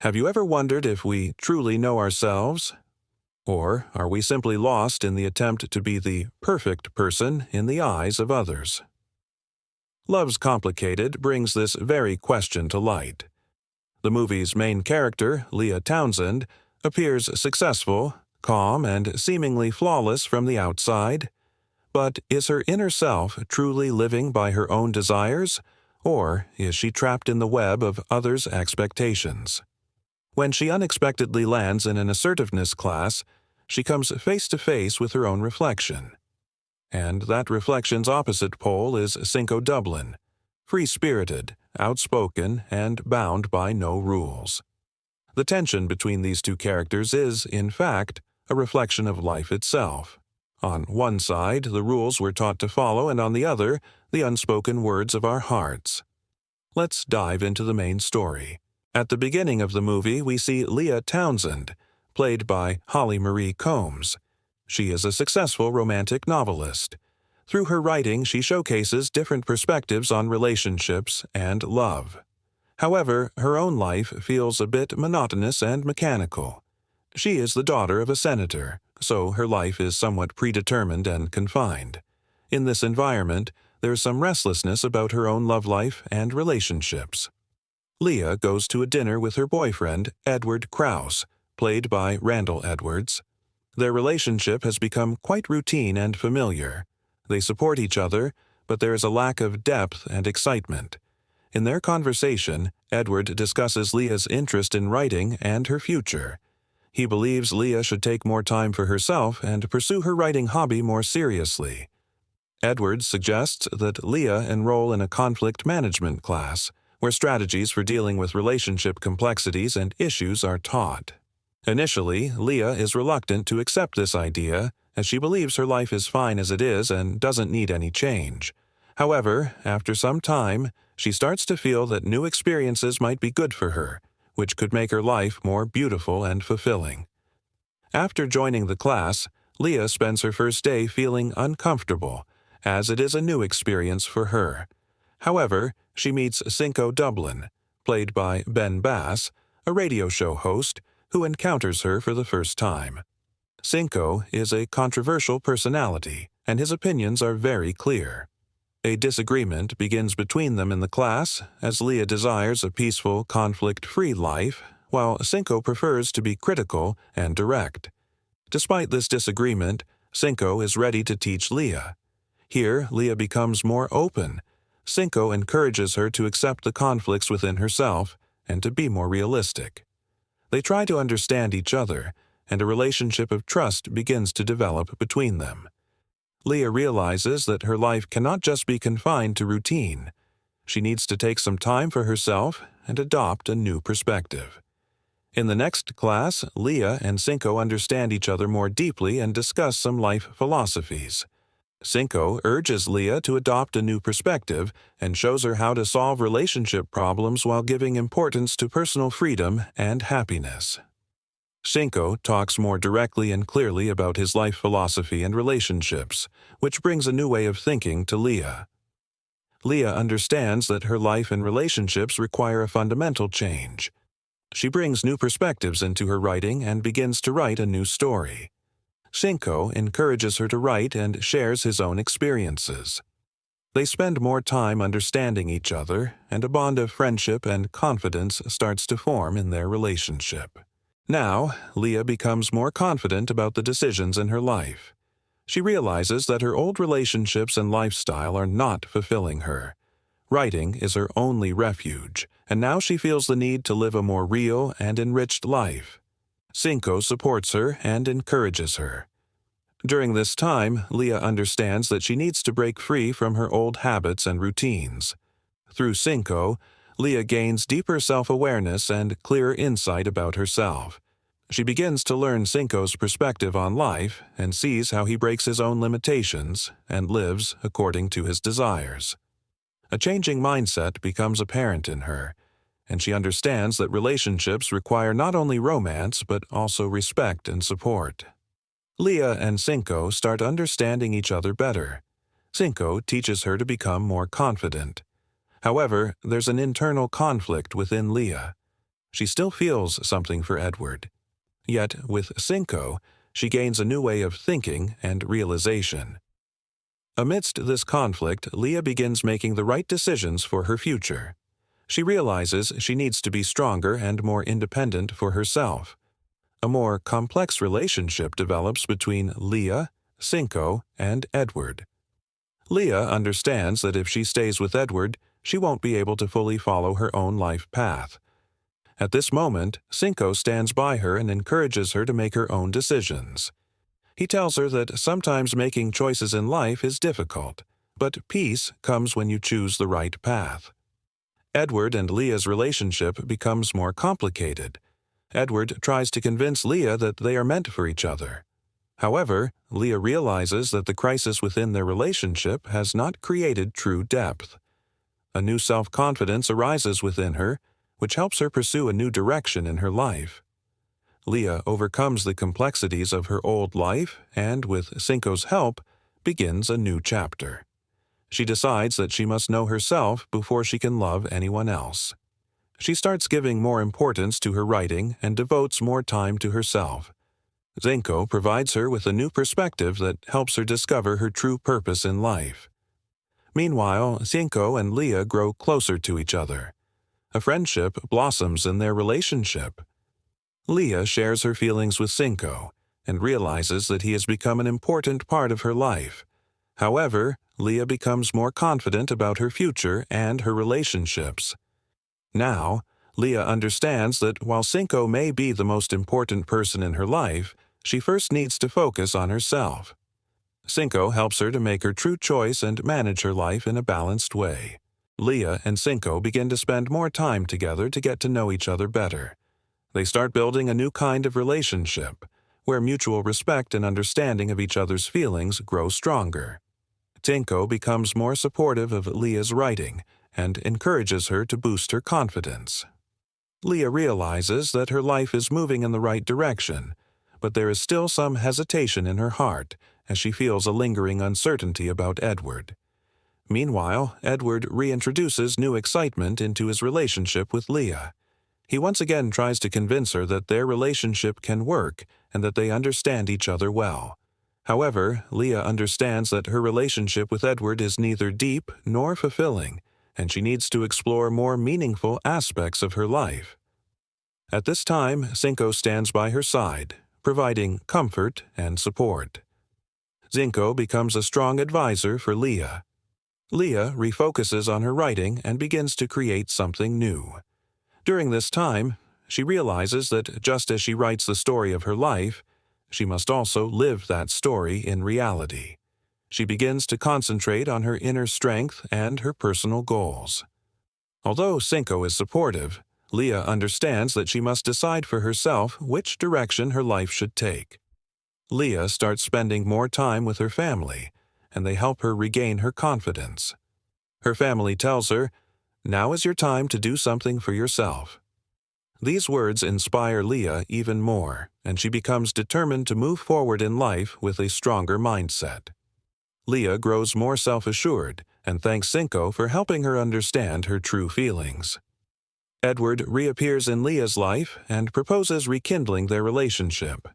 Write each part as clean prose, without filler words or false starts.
Have you ever wondered if we truly know ourselves? Or are we simply lost in the attempt to be the perfect person in the eyes of others? Love's Complicated brings this very question to light. The movie's main character, Leah Townsend, appears successful, calm, and seemingly flawless from the outside. But is her inner self truly living by her own desires, or is she trapped in the web of others' expectations? When she unexpectedly lands in an assertiveness class, she comes face to face with her own reflection. And that reflection's opposite pole is Cinco Dublin, free-spirited, outspoken, and bound by no rules. The tension between these two characters is, in fact, a reflection of life itself. On one side, the rules we're taught to follow, and on the other, the unspoken words of our hearts. Let's dive into the main story. At the beginning of the movie, we see Leah Townsend, played by Holly Marie Combs. She is a successful romantic novelist. Through her writing, she showcases different perspectives on relationships and love. However, her own life feels a bit monotonous and mechanical. She is the daughter of a senator, so her life is somewhat predetermined and confined. In this environment, there's some restlessness about her own love life and relationships. Leah goes to a dinner with her boyfriend, Edward Krause, played by Randall Edwards. Their relationship has become quite routine and familiar. They support each other, but there is a lack of depth and excitement. In their conversation, Edward discusses Leah's interest in writing and her future. He believes Leah should take more time for herself and pursue her writing hobby more seriously. Edward suggests that Leah enroll in a conflict management class, where strategies for dealing with relationship complexities and issues are taught. Initially, Leah is reluctant to accept this idea, as she believes her life is fine as it is and doesn't need any change. However, after some time, she starts to feel that new experiences might be good for her, which could make her life more beautiful and fulfilling. After joining the class, Leah spends her first day feeling uncomfortable, as it is a new experience for her. However, she meets Cinco Dublin, played by Ben Bass, a radio show host, who encounters her for the first time. Cinco is a controversial personality, and his opinions are very clear. A disagreement begins between them in the class, as Leah desires a peaceful, conflict-free life, while Cinco prefers to be critical and direct. Despite this disagreement, Cinco is ready to teach Leah. Here, Leah becomes more open. Cinco encourages her to accept the conflicts within herself and to be more realistic. They try to understand each other, and a relationship of trust begins to develop between them. Leah realizes that her life cannot just be confined to routine. She needs to take some time for herself and adopt a new perspective. In the next class, Leah and Cinco understand each other more deeply and discuss some life philosophies. Cinco urges Leah to adopt a new perspective and shows her how to solve relationship problems while giving importance to personal freedom and happiness. Cinco talks more directly and clearly about his life philosophy and relationships, which brings a new way of thinking to Leah. Leah understands that her life and relationships require a fundamental change. She brings new perspectives into her writing and begins to write a new story. Cinco encourages her to write and shares his own experiences. They spend more time understanding each other, and a bond of friendship and confidence starts to form in their relationship. Now, Leah becomes more confident about the decisions in her life. She realizes that her old relationships and lifestyle are not fulfilling her. Writing is her only refuge, and now she feels the need to live a more real and enriched life. Cinco supports her and encourages her. During this time, Leah understands that she needs to break free from her old habits and routines. Through Cinco, Leah gains deeper self-awareness and clearer insight about herself. She begins to learn Cinco's perspective on life and sees how he breaks his own limitations and lives according to his desires. A changing mindset becomes apparent in her, and she understands that relationships require not only romance but also respect and support. Leah and Cinco start understanding each other better. Cinco teaches her to become more confident. However, there's an internal conflict within Leah. She still feels something for Edward. Yet, with Cinco, she gains a new way of thinking and realization. Amidst this conflict, Leah begins making the right decisions for her future. She realizes she needs to be stronger and more independent for herself. A more complex relationship develops between Leah, Cinco, and Edward. Leah understands that if she stays with Edward, she won't be able to fully follow her own life path. At this moment, Cinco stands by her and encourages her to make her own decisions. He tells her that sometimes making choices in life is difficult, but peace comes when you choose the right path. Edward and Leah's relationship becomes more complicated. Edward tries to convince Leah that they are meant for each other. However, Leah realizes that the crisis within their relationship has not created true depth. A new self-confidence arises within her, which helps her pursue a new direction in her life. Leah overcomes the complexities of her old life and, with Cinco's help, begins a new chapter. She decides that she must know herself before she can love anyone else. She starts giving more importance to her writing and devotes more time to herself. Cinco provides her with a new perspective that helps her discover her true purpose in life. Meanwhile, Cinco and Leah grow closer to each other. A friendship blossoms in their relationship. Leah shares her feelings with Cinco and realizes that he has become an important part of her life. However, Leah becomes more confident about her future and her relationships. Now, Leah understands that while Cinco may be the most important person in her life, she first needs to focus on herself. Cinco helps her to make her true choice and manage her life in a balanced way. Leah and Cinco begin to spend more time together to get to know each other better. They start building a new kind of relationship, where mutual respect and understanding of each other's feelings grow stronger. Cinco becomes more supportive of Leah's writing and encourages her to boost her confidence. Leah realizes that her life is moving in the right direction, but there is still some hesitation in her heart as she feels a lingering uncertainty about Edward. Meanwhile, Edward reintroduces new excitement into his relationship with Leah. He once again tries to convince her that their relationship can work and that they understand each other well. However, Leah understands that her relationship with Edward is neither deep nor fulfilling, and she needs to explore more meaningful aspects of her life. At this time, Cinco stands by her side, providing comfort and support. Cinco becomes a strong advisor for Leah. Leah refocuses on her writing and begins to create something new. During this time, she realizes that just as she writes the story of her life, she must also live that story in reality. She begins to concentrate on her inner strength and her personal goals. Although Cinco is supportive, Leah understands that she must decide for herself which direction her life should take. Leah starts spending more time with her family, and they help her regain her confidence. Her family tells her, "Now is your time to do something for yourself." These words inspire Leah even more, and she becomes determined to move forward in life with a stronger mindset. Leah grows more self-assured and thanks Cinco for helping her understand her true feelings. Edward reappears in Leah's life and proposes rekindling their relationship.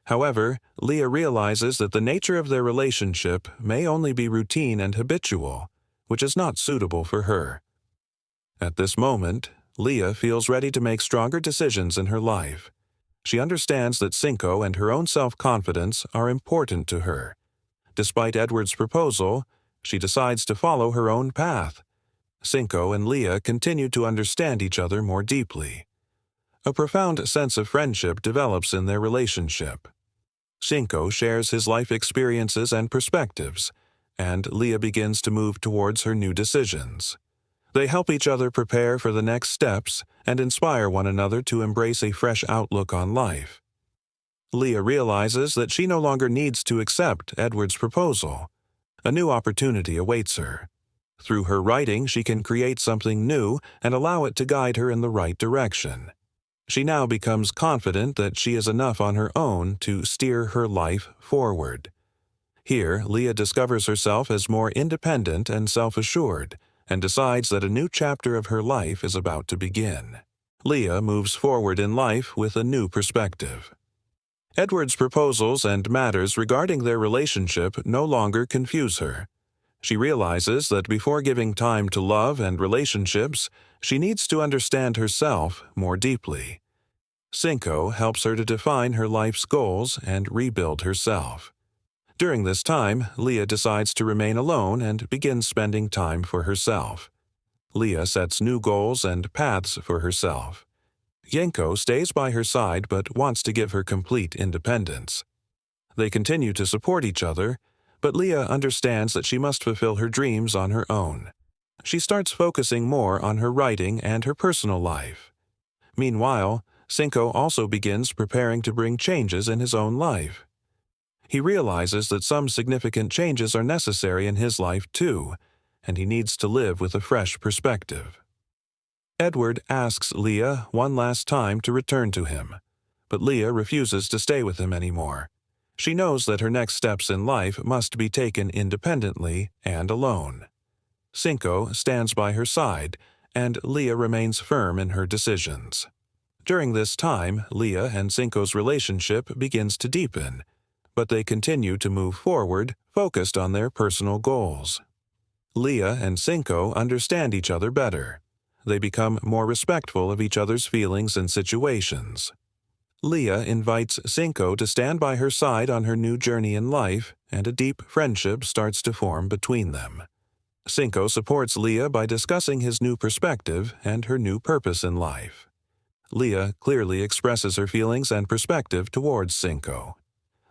However, Leah realizes that the nature of their relationship may only be routine and habitual, which is not suitable for her. At this moment, Leah feels ready to make stronger decisions in her life. She understands that Cinco and her own self-confidence are important to her. Despite Edward's proposal, she decides to follow her own path. Cinco and Leah continue to understand each other more deeply. A profound sense of friendship develops in their relationship. Cinco shares his life experiences and perspectives, and Leah begins to move towards her new decisions. They help each other prepare for the next steps and inspire one another to embrace a fresh outlook on life. Leah realizes that she no longer needs to accept Edward's proposal. A new opportunity awaits her. Through her writing, she can create something new and allow it to guide her in the right direction. She now becomes confident that she is enough on her own to steer her life forward. Here, Leah discovers herself as more independent and self-assured, and decides that a new chapter of her life is about to begin. Leah moves forward in life with a new perspective. Edward's proposals and matters regarding their relationship no longer confuse her. She realizes that before giving time to love and relationships, she needs to understand herself more deeply. Cinco helps her to define her life's goals and rebuild herself. During this time, Leah decides to remain alone and begins spending time for herself. Leah sets new goals and paths for herself. Yenko stays by her side but wants to give her complete independence. They continue to support each other, but Leah understands that she must fulfill her dreams on her own. She starts focusing more on her writing and her personal life. Meanwhile, Cinco also begins preparing to bring changes in his own life. He realizes that some significant changes are necessary in his life too, and he needs to live with a fresh perspective. Edward asks Leah one last time to return to him, but Leah refuses to stay with him anymore. She knows that her next steps in life must be taken independently and alone. Cinco stands by her side, and Leah remains firm in her decisions. During this time, Leah and Cinco's relationship begins to deepen, but they continue to move forward, focused on their personal goals. Leah and Cinco understand each other better. They become more respectful of each other's feelings and situations. Leah invites Cinco to stand by her side on her new journey in life, and a deep friendship starts to form between them. Cinco supports Leah by discussing his new perspective and her new purpose in life. Leah clearly expresses her feelings and perspective towards Cinco.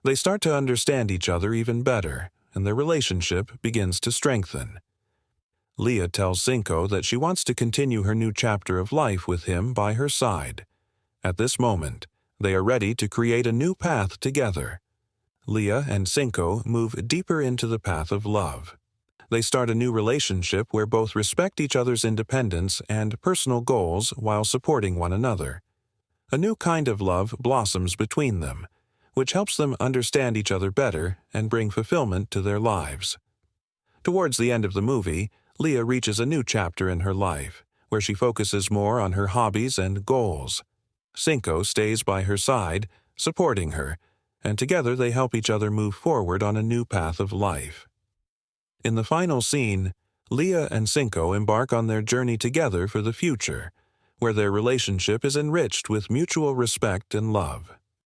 They start to understand each other even better, and their relationship begins to strengthen. Leah tells Cinco that she wants to continue her new chapter of life with him by her side. At this moment, they are ready to create a new path together. Leah and Cinco move deeper into the path of love. They start a new relationship where both respect each other's independence and personal goals while supporting one another. A new kind of love blossoms between them, which helps them understand each other better and bring fulfillment to their lives. Towards the end of the movie, Leah reaches a new chapter in her life, where she focuses more on her hobbies and goals. Cinco stays by her side, supporting her, and together they help each other move forward on a new path of life. In the final scene, Leah and Cinco embark on their journey together for the future, where their relationship is enriched with mutual respect and love.